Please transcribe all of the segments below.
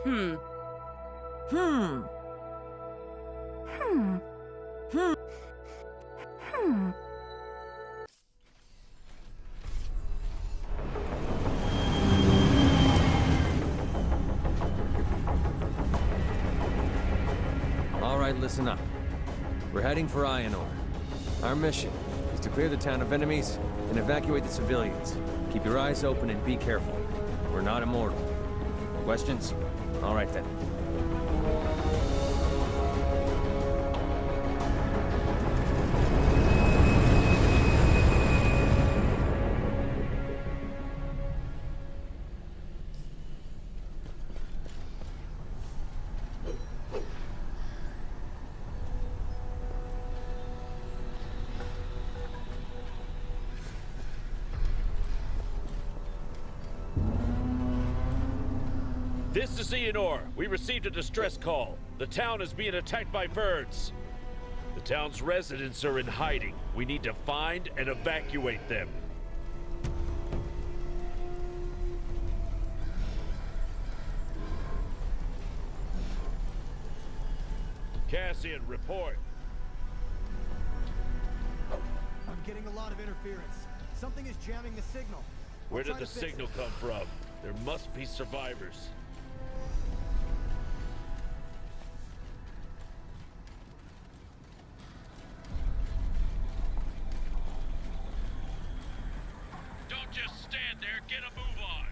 Hmm. Hmm. Hmm. Hmm. Hmm. All right, listen up. We're heading for Ionor. Our mission is to clear the town of enemies and evacuate the civilians. Keep your eyes open and be careful. We're not immortal. Questions? All right then. This is Ionor. We received a distress call. The town is being attacked by birds. The town's residents are in hiding. We need to find and evacuate them. Cassian, report. I'm getting a lot of interference. Something is jamming the signal. Where did the signal come from? There must be survivors. Don't just stand there, get a move on.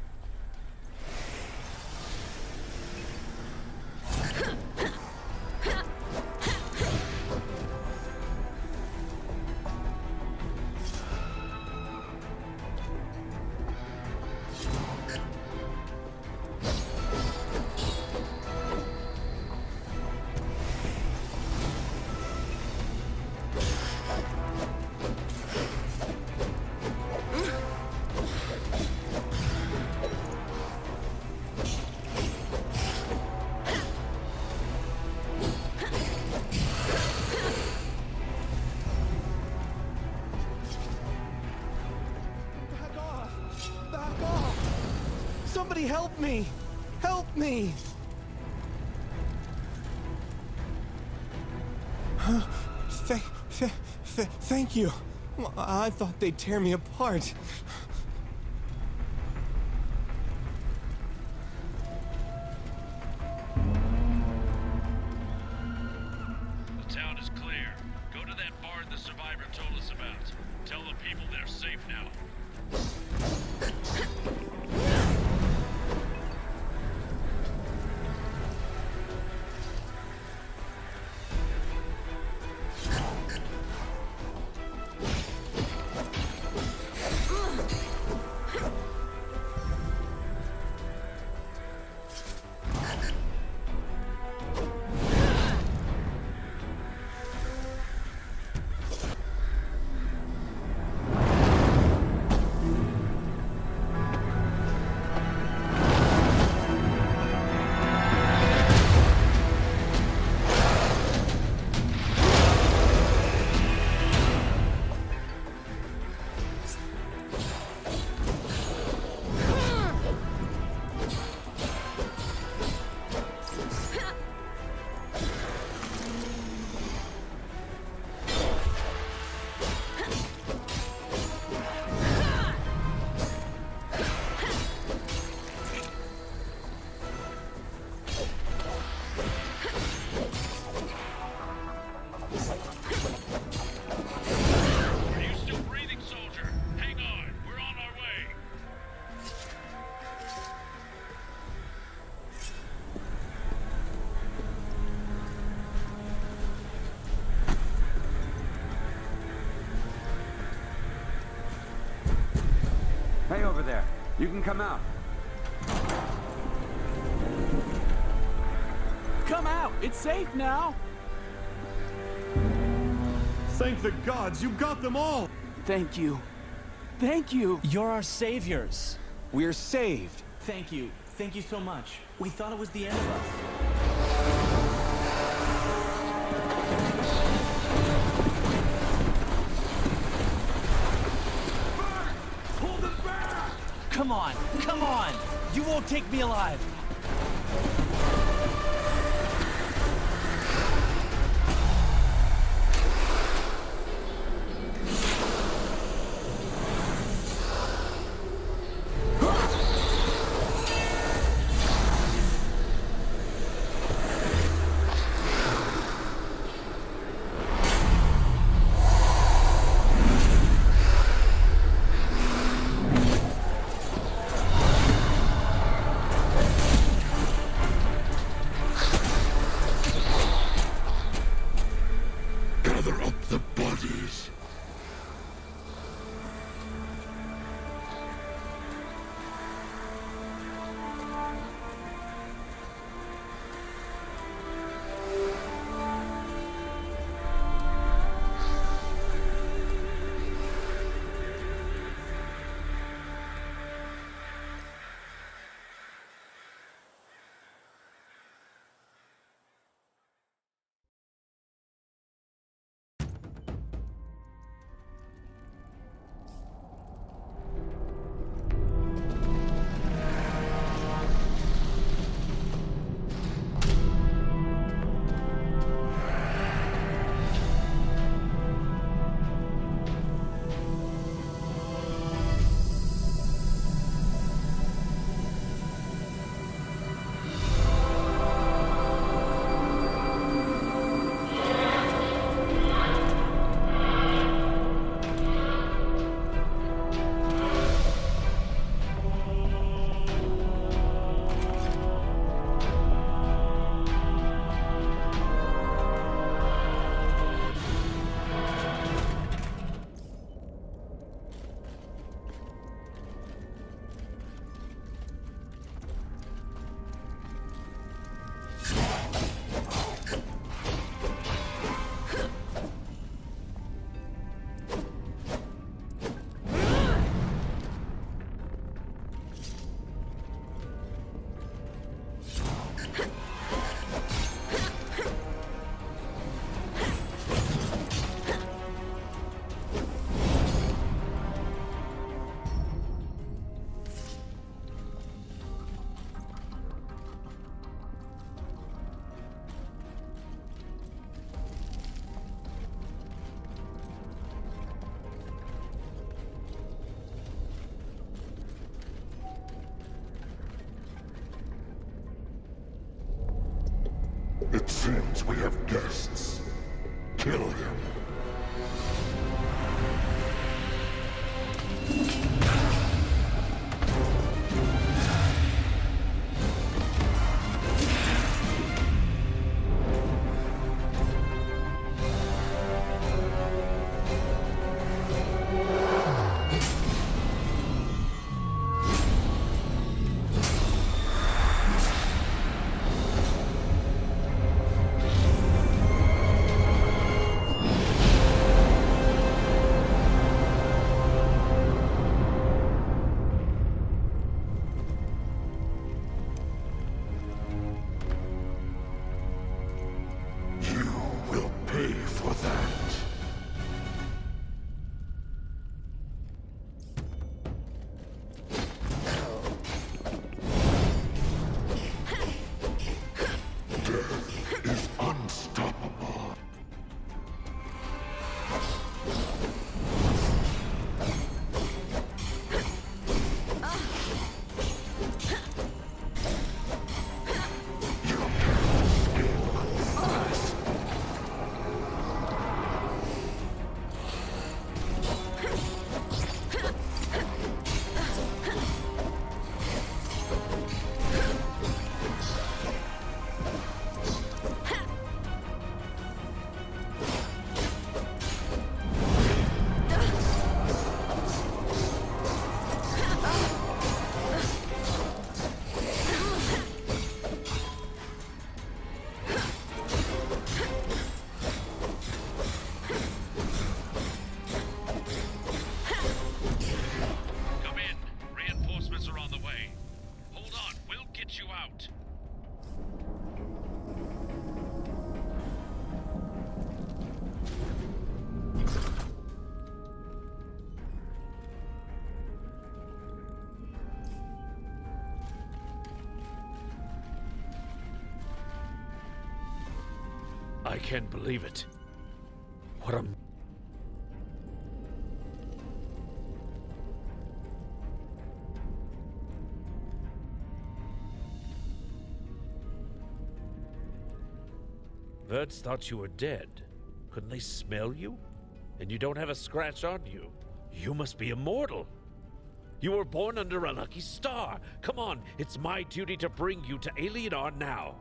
Somebody help me! Help me! Thank you. I thought they'd tear me apart. The town is clear. Go to that barn the survivor told us about. Tell the people they're safe now. Hey, over there. You can come out. Come out! It's safe now! Thank the gods, you got them all! Thank you. Thank you! You're our saviors. We're saved. Thank you. Thank you so much. We thought it was the end of us. Hold it back! Come on! Come on! You won't take me alive! It seems we have guests. Kill him. I can't believe it. What a... Verts thought you were dead. Couldn't they smell you? And you don't have a scratch on you. You must be immortal. You were born under a lucky star. Come on, it's my duty to bring you to Alienar now.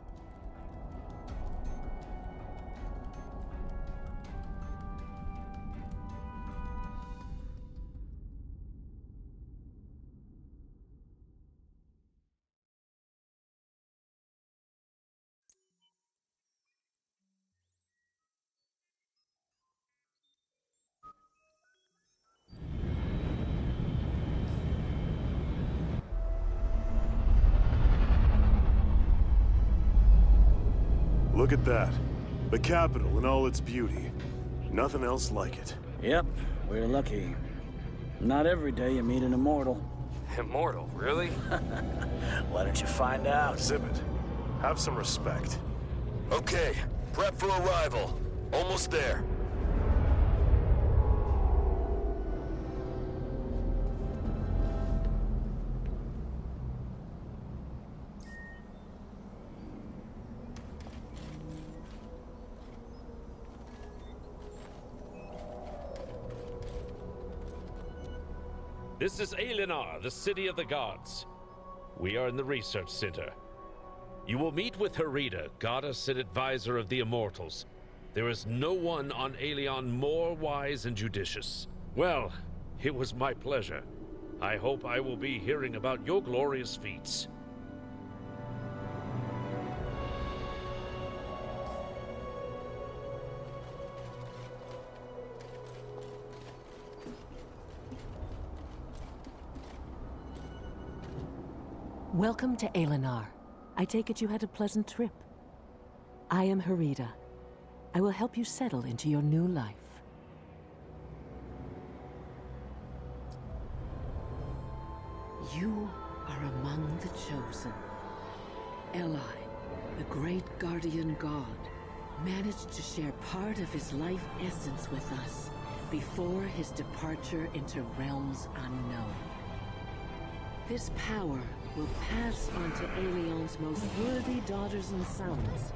Look at that. The capital in all its beauty. Nothing else like it. Yep, we're lucky. Not every day you meet an immortal. Immortal, really? Why don't you find out? Zip it. Have some respect. Okay, prep for arrival. Almost there. This is Alienar, the city of the gods. We are in the research center. You will meet with Herida, goddess and advisor of the immortals. There is no one on Aelion more wise and judicious. Well, it was my pleasure. I hope I will be hearing about your glorious feats. Welcome to Alienar. I take it you had a pleasant trip. I am Herida. I will help you settle into your new life. You are among the chosen. Eli, the great guardian god, managed to share part of his life essence with us before his departure into realms unknown. This power will pass on to Aelion's most worthy daughters and sons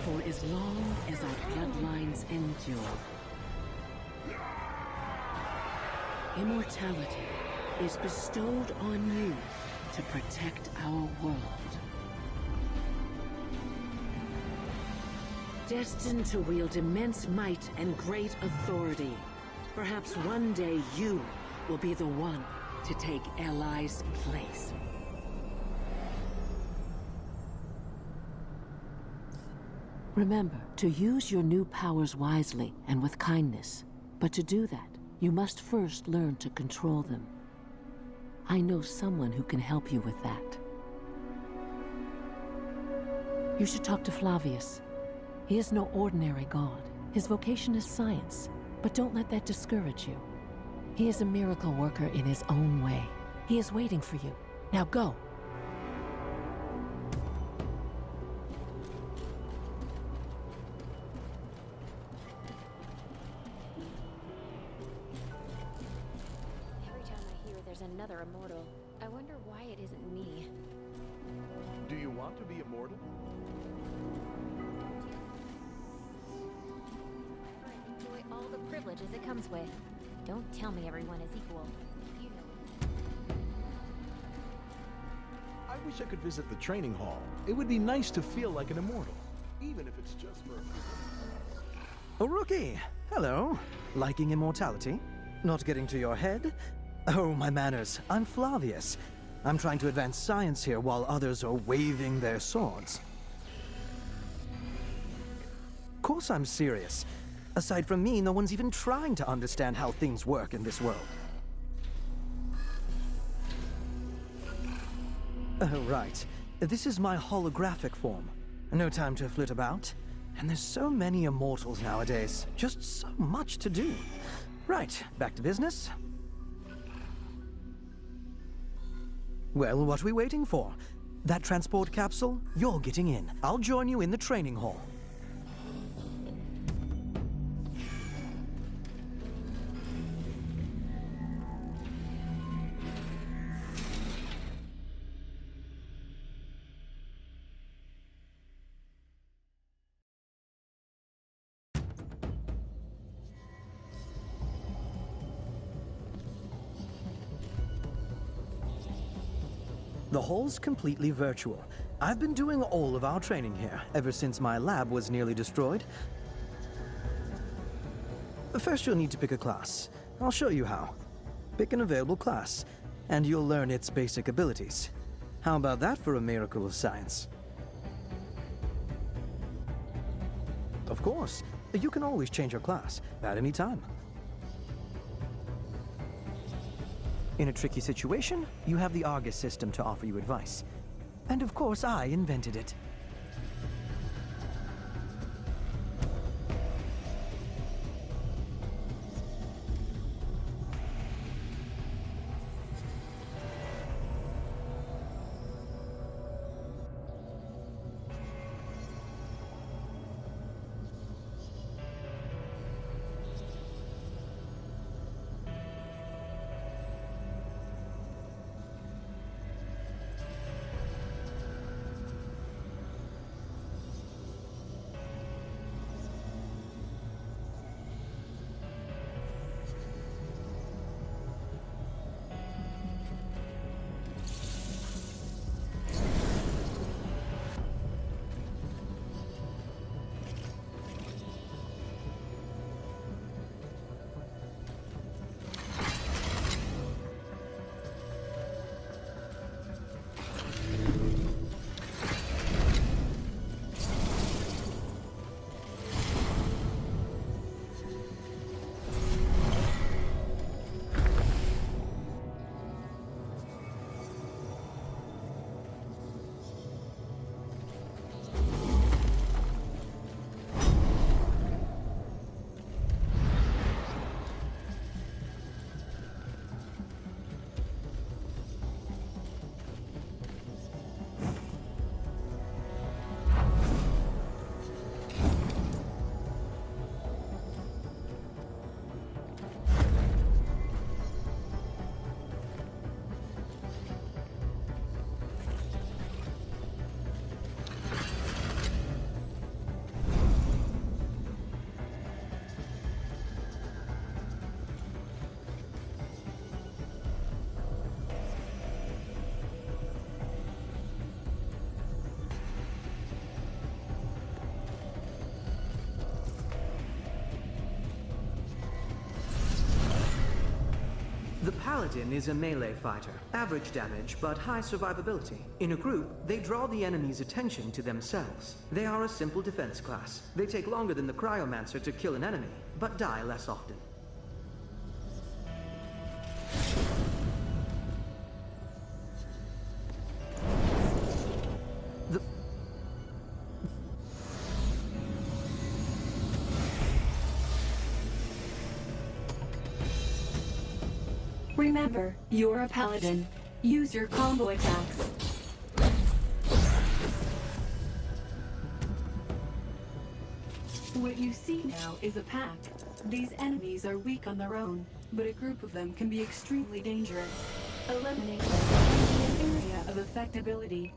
for as long as our bloodlines endure. Immortality is bestowed on you to protect our world. Destined to wield immense might and great authority, perhaps one day you will be the one to take Eli's place. Remember to use your new powers wisely and with kindness. But to do that, you must first learn to control them. I know someone who can help you with that. You should talk to Flavius. He is no ordinary god. His vocation is science, but don't let that discourage you. He is a miracle worker in his own way. He is waiting for you. Now go. Every time I hear there's another immortal, I wonder why it isn't me. Do you want to be immortal? Enjoy all the privileges it comes with. Don't tell me everyone is equal. You know. I wish I could visit the training hall. It would be nice to feel like an immortal, even if it's just for a rookie! Hello. Liking immortality? Not getting to your head? Oh, my manners. I'm Flavius. I'm trying to advance science here while others are waving their swords. Of course I'm serious. Aside from me, no one's even trying to understand how things work in this world. Oh, right. This is my holographic form. No time to flit about. And there's so many immortals nowadays. Just so much to do. Right, back to business. Well, what are we waiting for? That transport capsule? You're getting in. I'll join you in the training hall. The hall's completely virtual. I've been doing all of our training here, ever since my lab was nearly destroyed. First, you'll need to pick a class. I'll show you how. Pick an available class, and you'll learn its basic abilities. How about that for a miracle of science? Of course, you can always change your class at any time. In a tricky situation, you have the Argus system to offer you advice. And of course, I invented it. paladin is a melee fighter. Average damage, but high survivability. In a group, they draw the enemy's attention to themselves. They are a simple defense class. They take longer than the cryomancer to kill an enemy, but die less often. Remember, you're a paladin. Use your combo attacks. What you see now is a pack. These enemies are weak on their own, but a group of them can be extremely dangerous. Eliminate them in an area of affectability.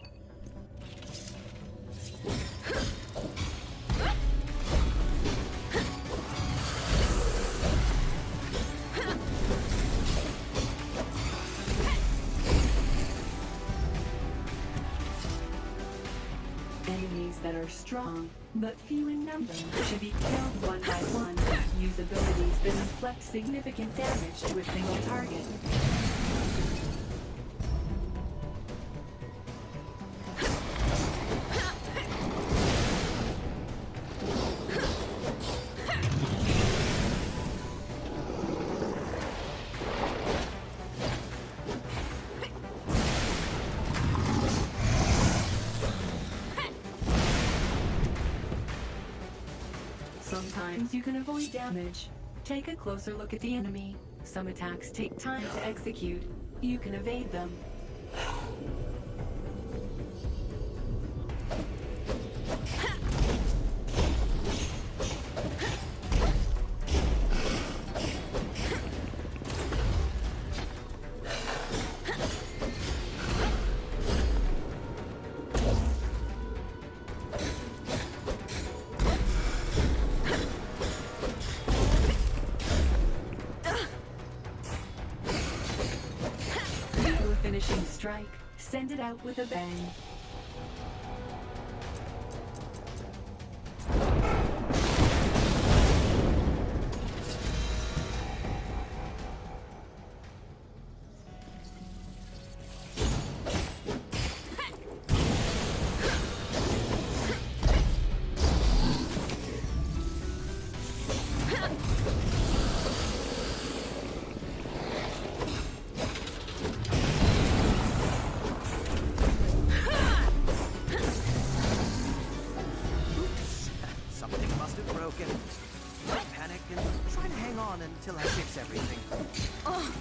Enemies that are strong, but few in number, should be killed one by one. Use abilities that inflict significant damage to a single target. Sometimes you can avoid damage. Take a closer look at the enemy. Some attacks take time to execute. You can evade them. Finishing strike. Send it out with a bang. Until I fix everything. Oh.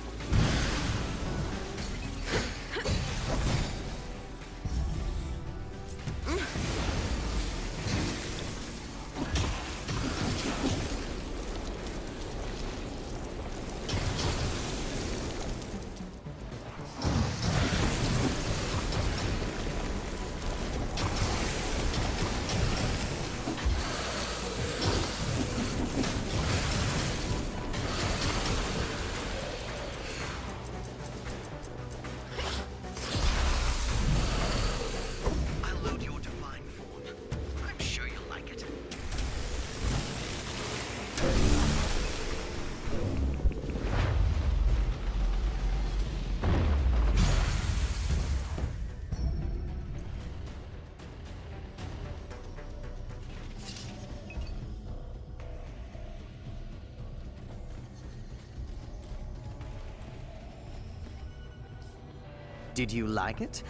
Did you like it?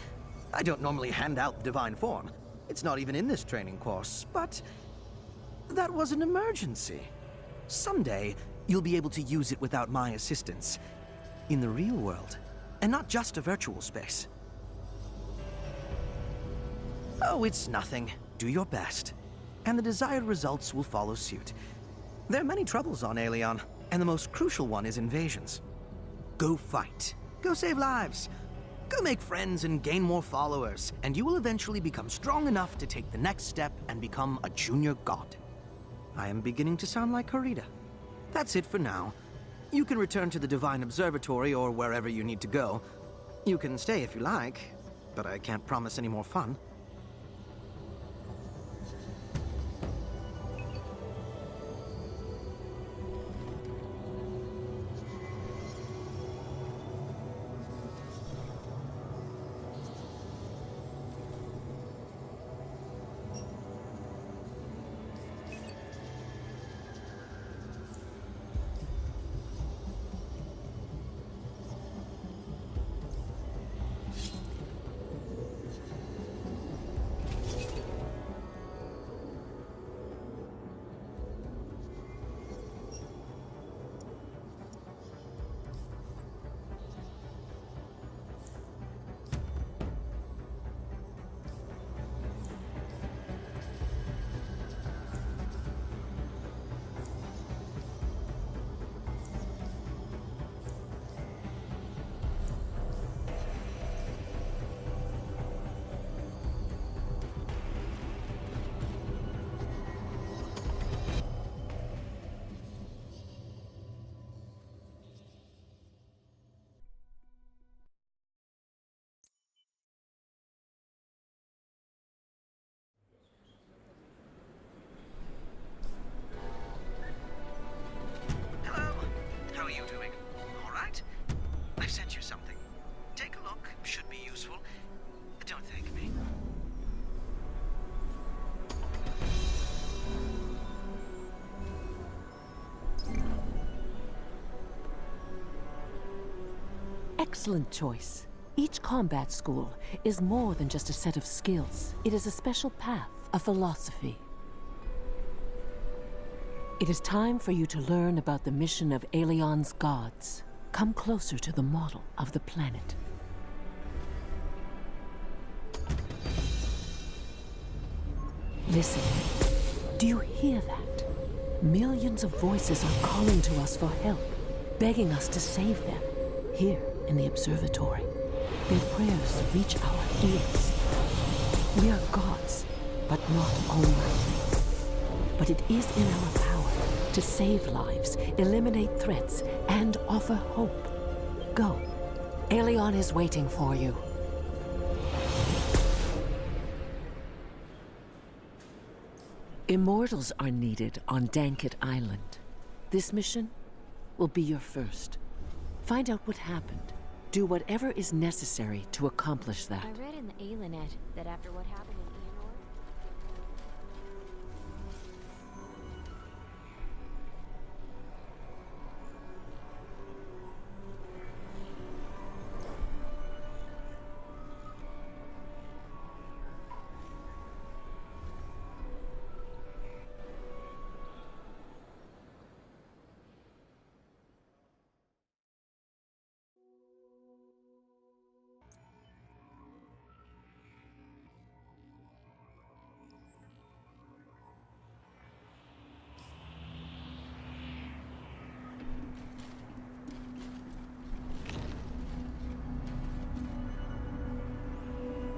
I don't normally hand out the divine form. It's not even in this training course, but that was an emergency. Someday, you'll be able to use it without my assistance. In the real world, and not just a virtual space. Oh, it's nothing. Do your best. And the desired results will follow suit. There are many troubles on Aelion, and the most crucial one is invasions. Go fight. Go save lives. Go make friends and gain more followers, and you will eventually become strong enough to take the next step and become a junior god. I am beginning to sound like Harita. That's it for now. You can return to the Divine Observatory or wherever you need to go. You can stay if you like, but I can't promise any more fun. excellent choice. Each combat school is more than just a set of skills. It is a special path, a philosophy. It is time for you to learn about the mission of Aelion's gods. Come closer to the model of the planet. Listen. Do you hear that? Millions of voices are calling to us for help, begging us to save them. Here in the observatory, their prayers reach our ears. We are gods, but not almighty. But it is in our power to save lives, eliminate threats, and offer hope. Go. Aelion is waiting for you. Immortals are needed on Danket Island. This mission will be your first. Find out what happened. Do whatever is necessary to accomplish that. I read in the Alinet that after what happened in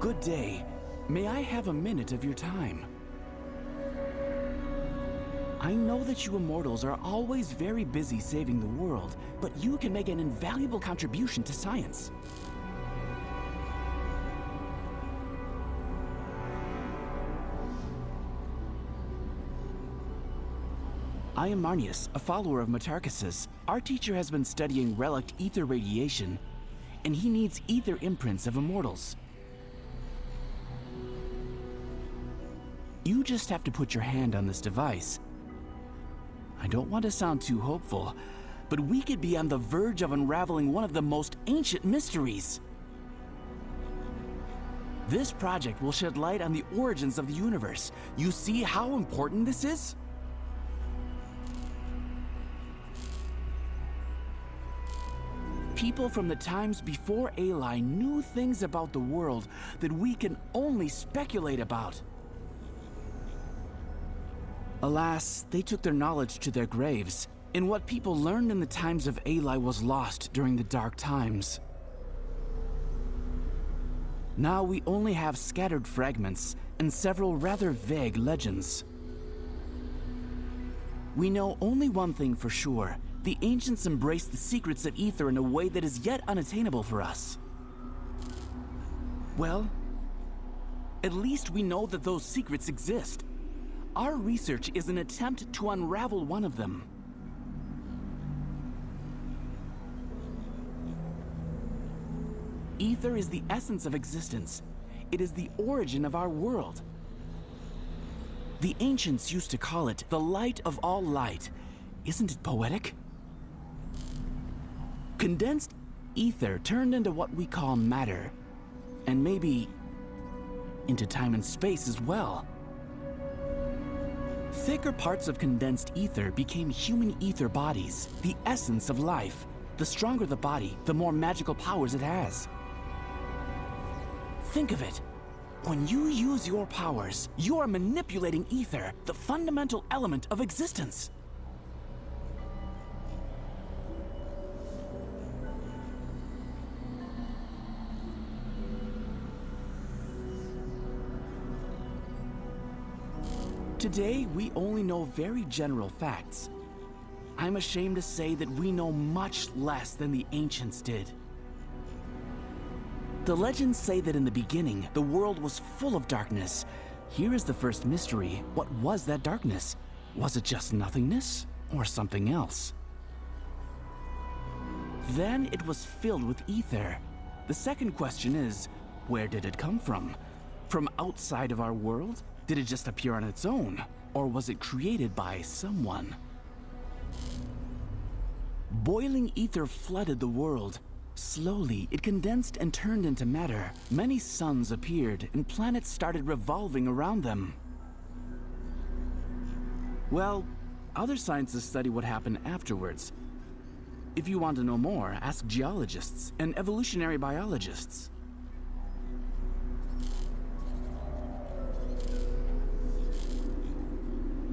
Good day. May I have a minute of your time? I know that you immortals are always very busy saving the world, but you can make an invaluable contribution to science. I am Marnius, a follower of Matarchus's. Our teacher has been studying relic ether radiation, and he needs ether imprints of immortals. You just have to put your hand on this device. I don't want to sound too hopeful, but we could be on the verge of unraveling one of the most ancient mysteries. This project will shed light on the origins of the universe. You see how important this is? People from the times before Aeli knew things about the world that we can only speculate about. Alas, they took their knowledge to their graves, and what people learned in the times of Aeli was lost during the Dark Times. Now we only have scattered fragments and several rather vague legends. We know only one thing for sure. The ancients embraced the secrets of ether in a way that is yet unattainable for us. Well, at least we know that those secrets exist. Our research is an attempt to unravel one of them. Ether is the essence of existence. It is the origin of our world. The ancients used to call it the light of all light. Isn't it poetic? Condensed ether turned into what we call matter, and maybe into time and space as well. Thicker parts of condensed ether became human ether bodies, the essence of life. The stronger the body, the more magical powers it has. Think of it. When you use your powers, you are manipulating ether, the fundamental element of existence. Today, we only know very general facts. I'm ashamed to say that we know much less than the ancients did. The legends say that in the beginning, the world was full of darkness. Here is the first mystery. What was that darkness? Was it just nothingness, or something else? Then it was filled with ether. The second question is, where did it come from? From outside of our world? Did it just appear on its own? Or was it created by someone? Boiling ether flooded the world. Slowly, it condensed and turned into matter. Many suns appeared, and planets started revolving around them. Well, other sciences study what happened afterwards. If you want to know more, ask geologists and evolutionary biologists.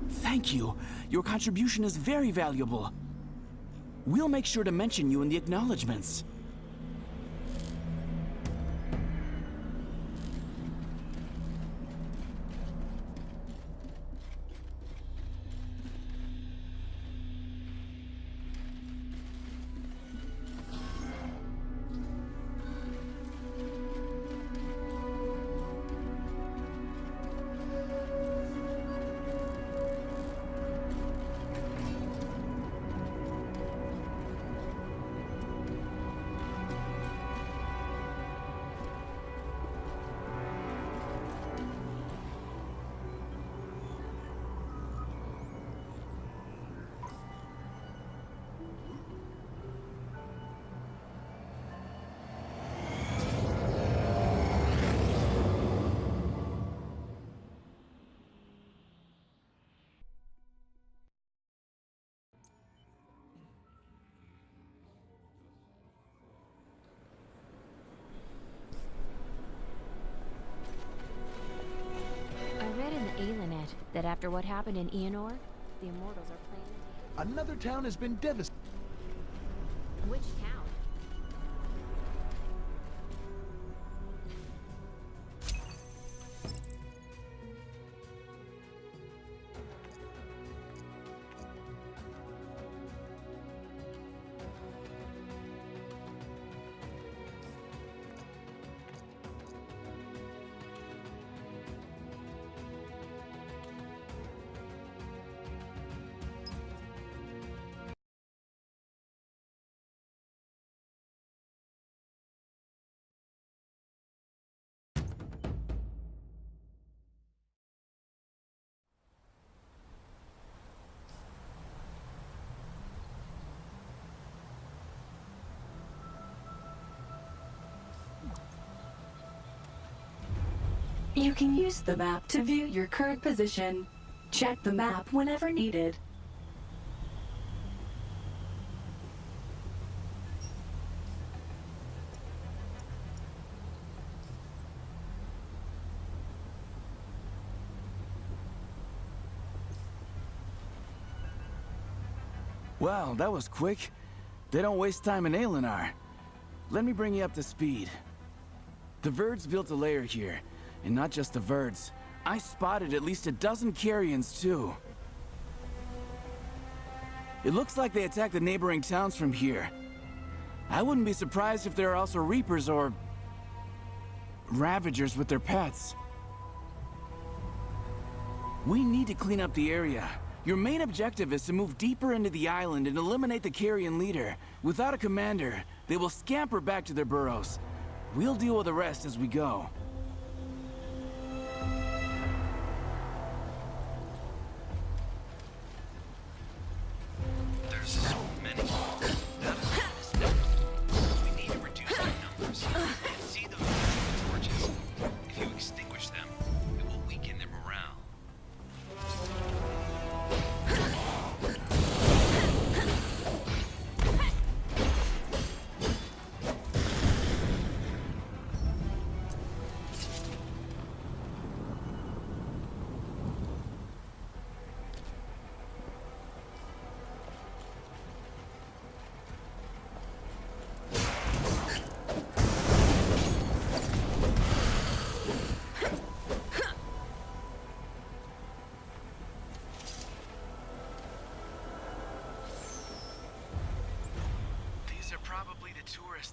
Thank you. Your contribution is very valuable. We'll make sure to mention you in the acknowledgements. That after what happened in Aenor, the Immortals are planning to... Another town has been devastated. Which town? You can use the map to view your current position. Check the map whenever needed. Wow, that was quick. They don't waste time in Aelenar. Let me bring you up to speed. The Verds built a lair here. And not just the Verds. I spotted at least a dozen Carrions, too. It looks like they attacked the neighboring towns from here. I wouldn't be surprised if there are also Reapers or... Ravagers with their pets. We need to clean up the area. Your main objective is to move deeper into the island and eliminate the Carrion leader. Without a commander, they will scamper back to their burrows. We'll deal with the rest as we go.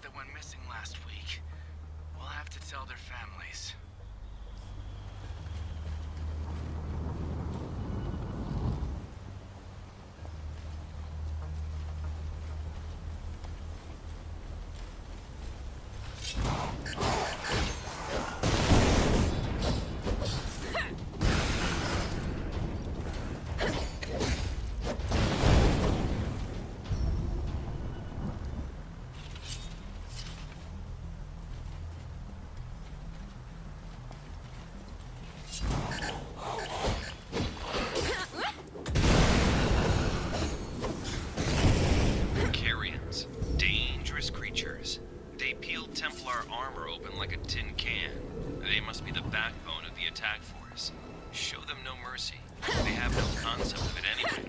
That went missing last week. We'll have to tell their families. is. Show them no mercy. They have no concept of it anyway.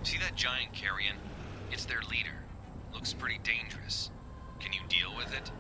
See that giant carrion? It's their leader. Looks pretty dangerous. Can you deal with it?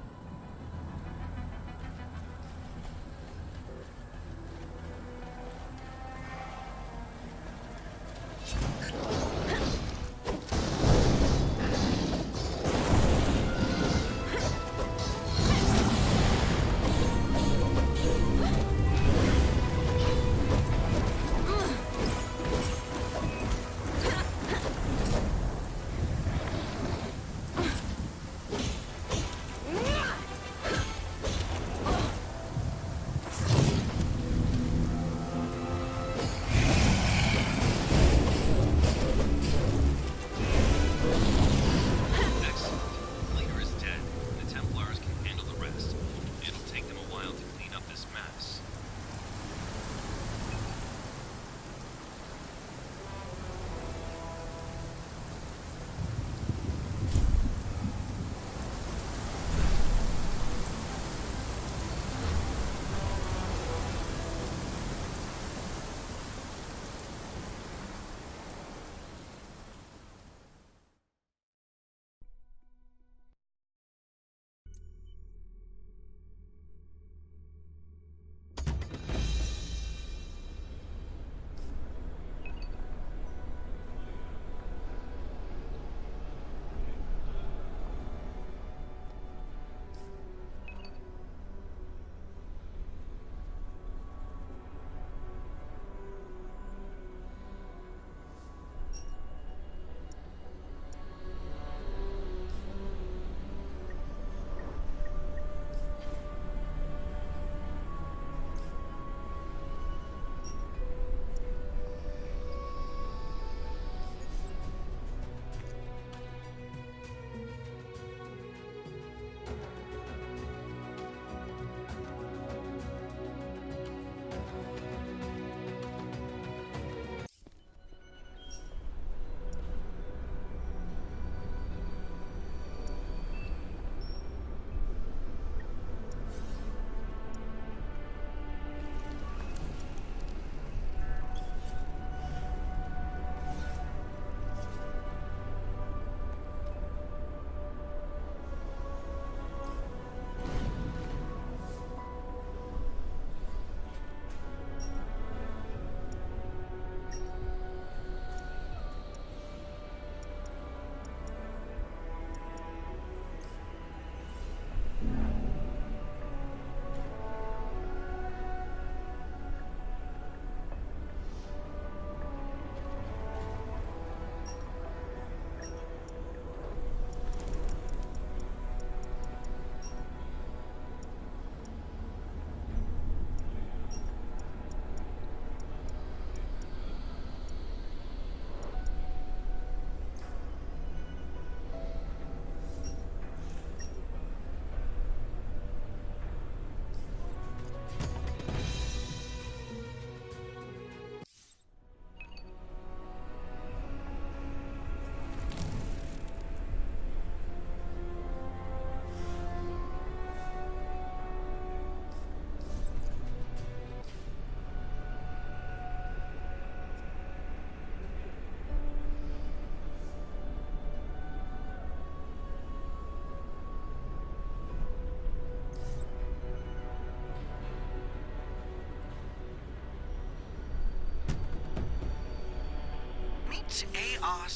Meet ARC.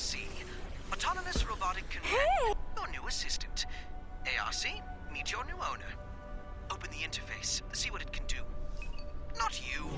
Autonomous Robotic Companion. Your new assistant. ARC, meet your new owner. Open the interface. See what it can do. Not you.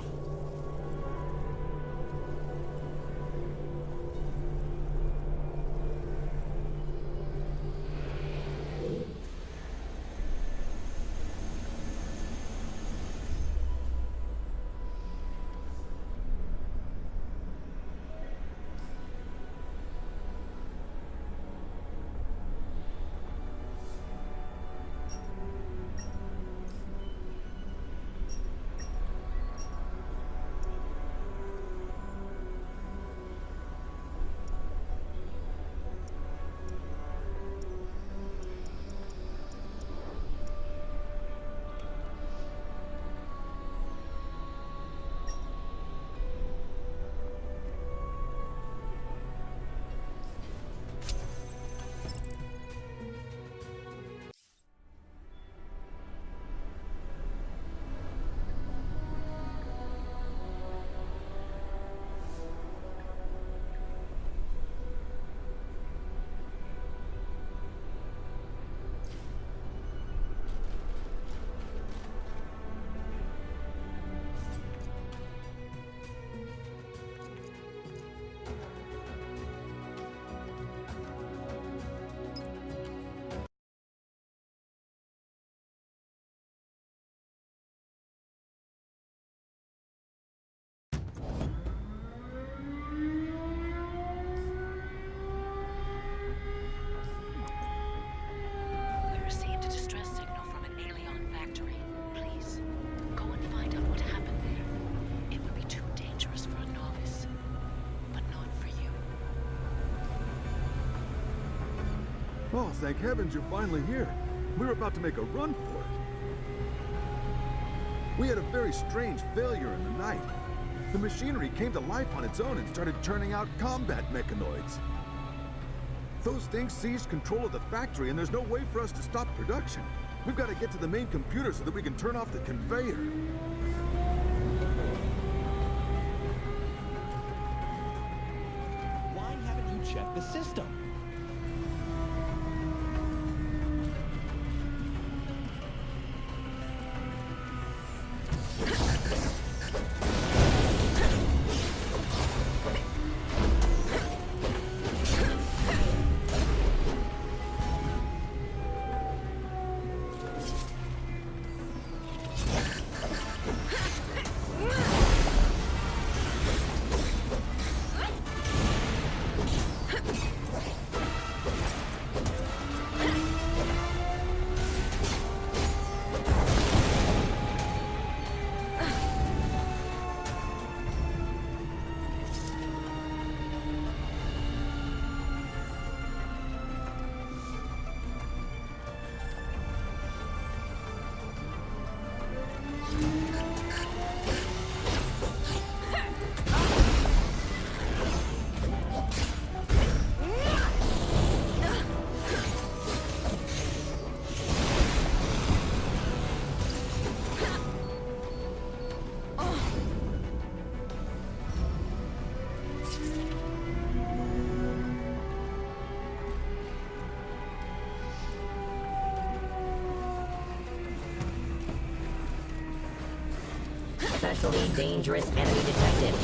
Oh, thank heavens you're finally here. We were about to make a run for it. We had a very strange failure in the night. The machinery came to life on its own and started churning out combat mechanoids. Those things seized control of the factory and there's no way for us to stop production. We've got to get to the main computer so that we can turn off the conveyor. Why haven't you checked the system? Especially dangerous enemy detected.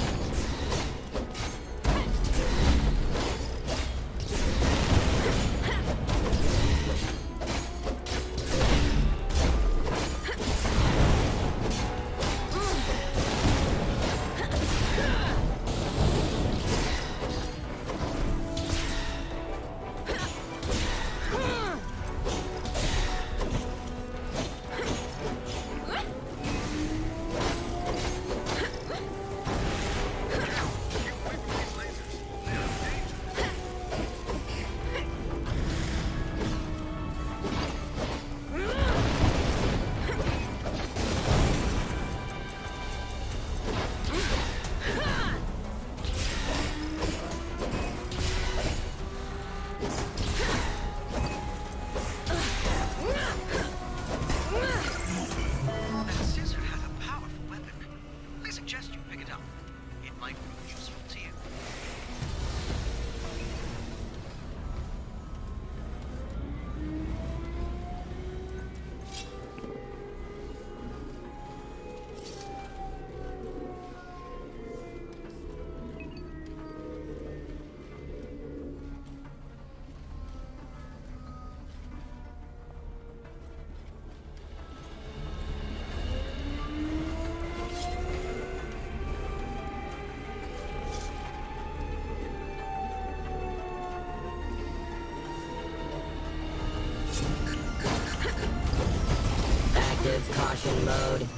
Active caution mode.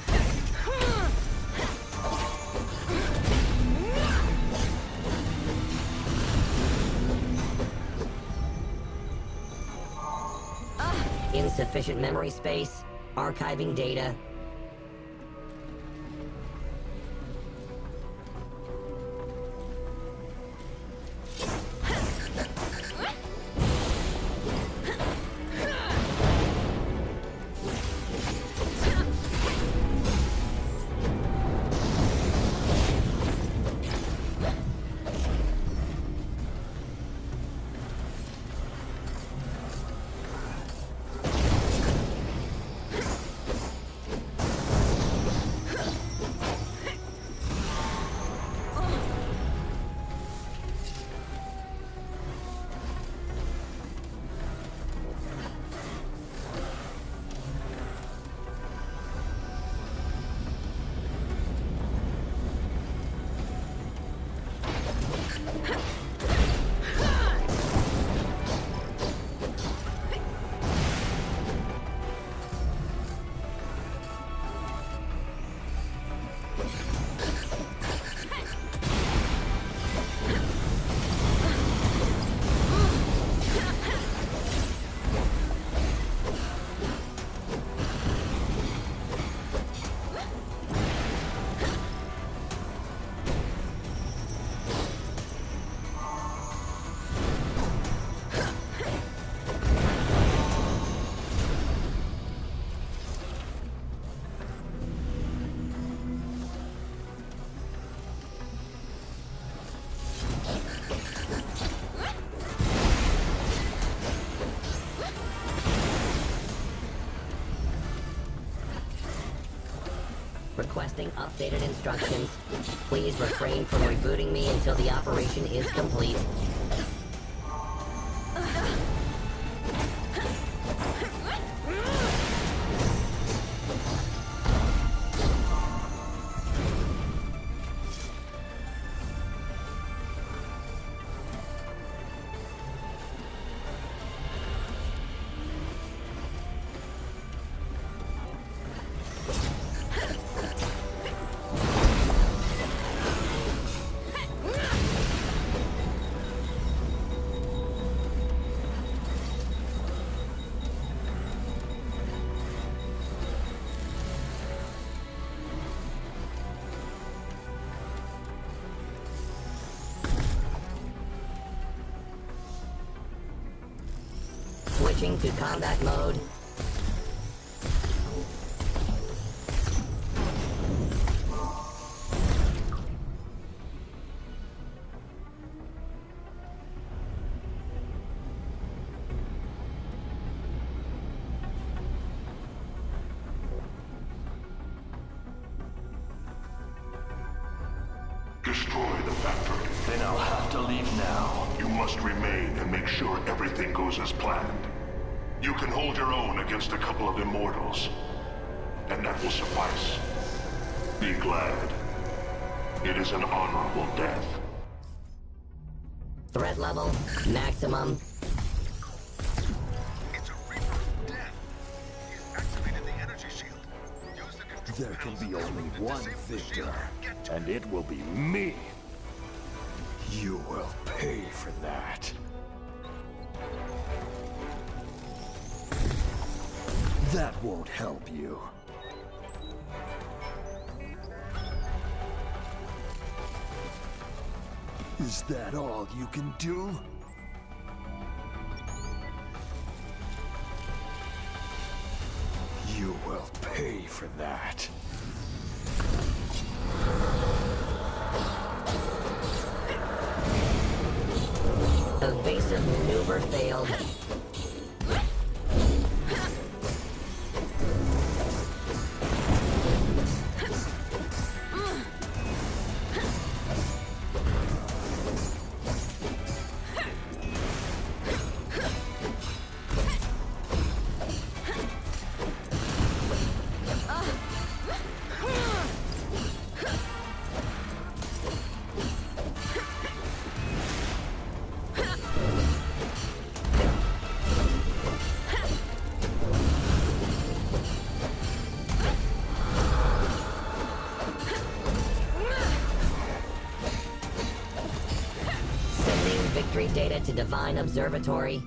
Insufficient memory space. Archiving data. Requesting updated instructions. Please refrain from rebooting me until the operation is complete. Switching to combat mode. Destroy the factory. Then I'll have to leave now. You must remain and make sure everything goes as planned. You can hold your own against a couple of immortals, and that will suffice. Be glad. It is an honorable death. Threat level, maximum. It's a Reaper of Death. He's activated the energy shield. Use the control There can be panels only to one disable the victor, shield. Get to and it will be me. You will pay for that. That won't help you. Is that all you can do? You will pay for that. Evasive maneuver failed. to Divine Observatory.